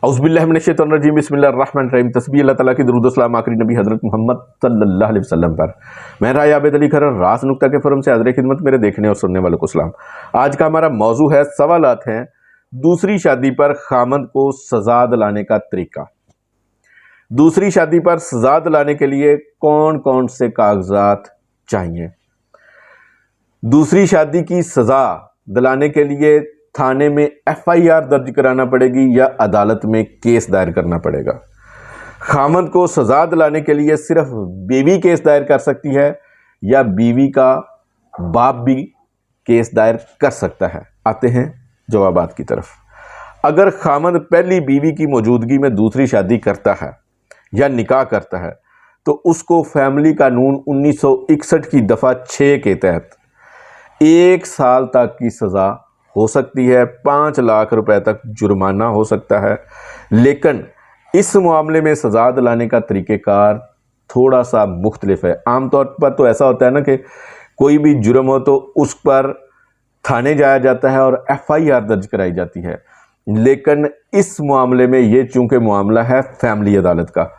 औज़ुबिल्लाहि मिनश्शैतानिर्रजीम बिस्मिल्लाहिर्रहमानिर्रहीम। तस्बीह अल्लाह ताला की दरूद व सलाम आखिरी नबी हज़रत मोहम्मद सल्लल्लाहु अलैहि वसल्लम पर। मैं राय आबिद अली खरर रास नुक्ता के फोरम से हाज़िर खिदमत मेरे देखने और सुनने वालों को सलाम। आज का हमारा मौजू है, सवालात हैं दूसरी शादी पर खामद को सजा दिलाने का तरीका। दूसरी शादी पर सजा दिलाने के लिए कौन कौन से कागजात चाहिए। दूसरी शादी की सजा दिलाने के लिए थाने में FIR दर्ज कराना पड़ेगी या अदालत में केस दायर करना पड़ेगा। खामद को सजा दिलाने के लिए सिर्फ बीवी केस दायर कर सकती है या बीवी का बाप भी केस दायर कर सकता है। आते हैं जवाबात की तरफ। अगर खामद पहली बीवी की मौजूदगी में दूसरी शादी करता है या निकाह करता है तो उसको फैमिली कानून 1961 की दफ़ा 6 के तहत 1 साल तक की सज़ा हो सकती है, 5 लाख रुपए तक जुर्माना हो सकता है। लेकिन इस मामले में सज़ा दिलाने का तरीक़ेकार थोड़ा सा मुख्तलिफ है। आमतौर पर तो ऐसा होता है ना कि कोई भी जुर्म हो तो उस पर थाने जाया जाता है और FIR दर्ज कराई जाती है, लेकिन इस मामले में ये चूँकि मामला है फैमिली अदालत का,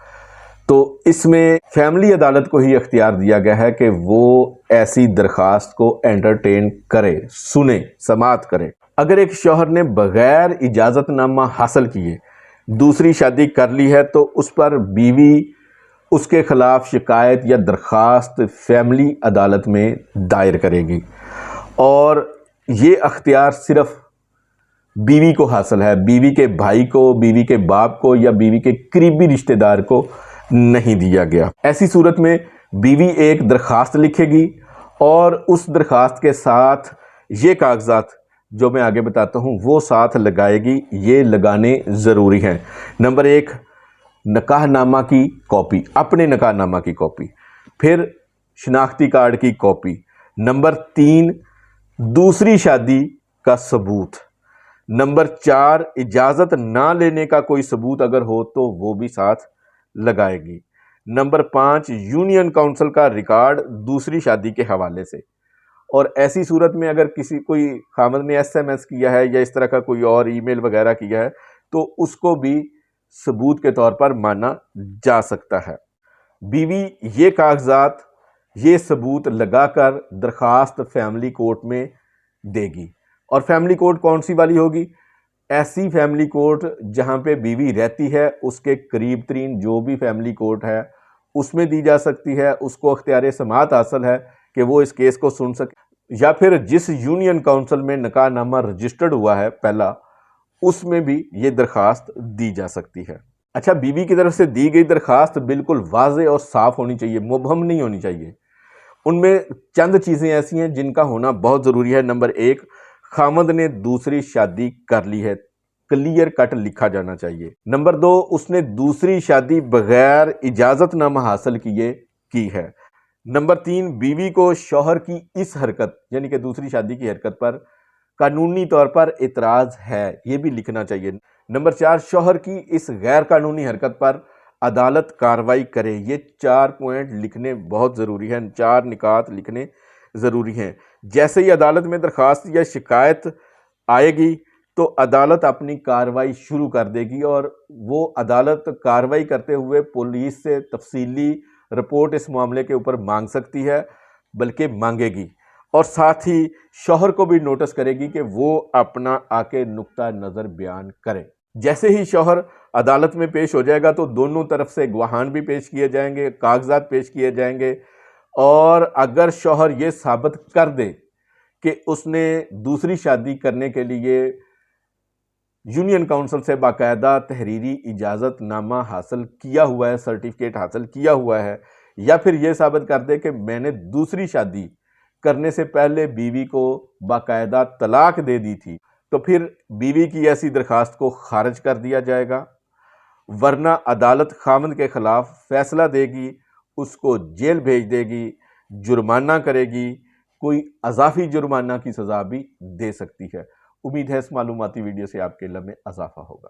तो इसमें फैमिली अदालत को ही इख्तियार दिया गया है कि वो ऐसी दरख्वास्त को एंटरटेन करे, सुने, समाअत करे। अगर एक शौहर ने बग़ैर इजाज़तनामा हासिल किए दूसरी शादी कर ली है तो उस पर बीवी उसके ख़िलाफ़ शिकायत या दरख्वास्त फैमिली अदालत में दायर करेगी और ये अख्तियार सिर्फ़ बीवी को हासिल है, बीवी के भाई को, बीवी के बाप को या बीवी के करीबी रिश्तेदार को नहीं दिया गया। ऐसी सूरत में बीवी एक दरख्वास्त लिखेगी और उस दरख्वास्त के साथ ये कागजात जो मैं आगे बताता हूँ वो साथ लगाएगी। ये लगाने ज़रूरी हैं। नंबर 1, निकाहनामा की कॉपी, अपने निकाहनामा की कॉपी। फिर शनाख्ती कार्ड की कॉपी। नंबर 3, दूसरी शादी का सबूत। नंबर 4, इजाज़त ना लेने का कोई सबूत अगर हो तो वो भी साथ लगाएगी। नंबर 5, यूनियन काउंसिल का रिकॉर्ड दूसरी शादी के हवाले से। और ऐसी सूरत में अगर कोई खामद ने SMS किया है या इस तरह का कोई और ईमेल वगैरह किया है तो उसको भी सबूत के तौर पर माना जा सकता है। बीवी ये कागजात, ये सबूत लगाकर दरख्वास्त फैमिली कोर्ट में देगी। और फैमिली कोर्ट कौन सी वाली होगी? ऐसी फैमिली कोर्ट जहाँ पे बीवी रहती है उसके करीब तरीन जो भी फैमिली कोर्ट है उसमें दी जा सकती है। उसको अख्तियार समाअत हासिल है कि वो इस केस को सुन सके, या फिर जिस यूनियन काउंसिल में निकाहनामा रजिस्टर्ड हुआ है पहला, उसमें भी ये दरख्वास्त दी जा सकती है। अच्छा, बीवी की तरफ से दी गई दरख्वास्त बिल्कुल वाज़े और साफ़ होनी चाहिए, मुबहम नहीं होनी चाहिए। उनमें चंद चीज़ें ऐसी हैं जिनका होना बहुत ज़रूरी है। नंबर 1, खामद ने दूसरी शादी कर ली है, क्लियर कट लिखा जाना चाहिए। नंबर 2, उसने दूसरी शादी बगैर इजाज़तनामा हासिल किए की है। नंबर 3, बीवी को शौहर की इस हरकत यानी कि दूसरी शादी की हरकत पर कानूनी तौर पर इतराज़ है, ये भी लिखना चाहिए। नंबर 4, शौहर की इस गैर कानूनी हरकत पर अदालत कार्रवाई करे। ये 4 पॉइंट लिखने बहुत ज़रूरी हैं, 4 निकात लिखने ज़रूरी हैं। जैसे ही अदालत में दरख्वास्त या शिकायत आएगी तो अदालत अपनी कार्रवाई शुरू कर देगी और वो अदालत कार्रवाई करते हुए पुलिस से तफसीली रिपोर्ट इस मामले के ऊपर मांग सकती है, बल्कि मांगेगी, और साथ ही शौहर को भी नोटिस करेगी कि वो अपना आके नुक्ता नज़र बयान करे। जैसे ही शौहर अदालत में पेश हो जाएगा तो दोनों तरफ से गवाहान भी पेश किए जाएंगे, कागजात पेश किए जाएंगे, और अगर शौहर ये साबित कर दे कि उसने दूसरी शादी करने के लिए यूनियन काउंसिल से बाकायदा तहरीरी इजाज़तनामा हासिल किया हुआ है, सर्टिफिकेट हासिल किया हुआ है, या फिर ये साबित कर दे कि मैंने दूसरी शादी करने से पहले बीवी को बाकायदा तलाक दे दी थी, तो फिर बीवी की ऐसी दरख्वास्त को खारिज कर दिया जाएगा, वरना अदालत खामद के ख़िलाफ़ फ़ैसला देगी, उसको जेल भेज देगी, जुर्माना करेगी, कोई अज़ाफ़ी जुर्माना की सज़ा भी दे सकती है। उम्मीद है इस मालूमाती वीडियो से आपके इल्म में इज़ाफ़ा होगा।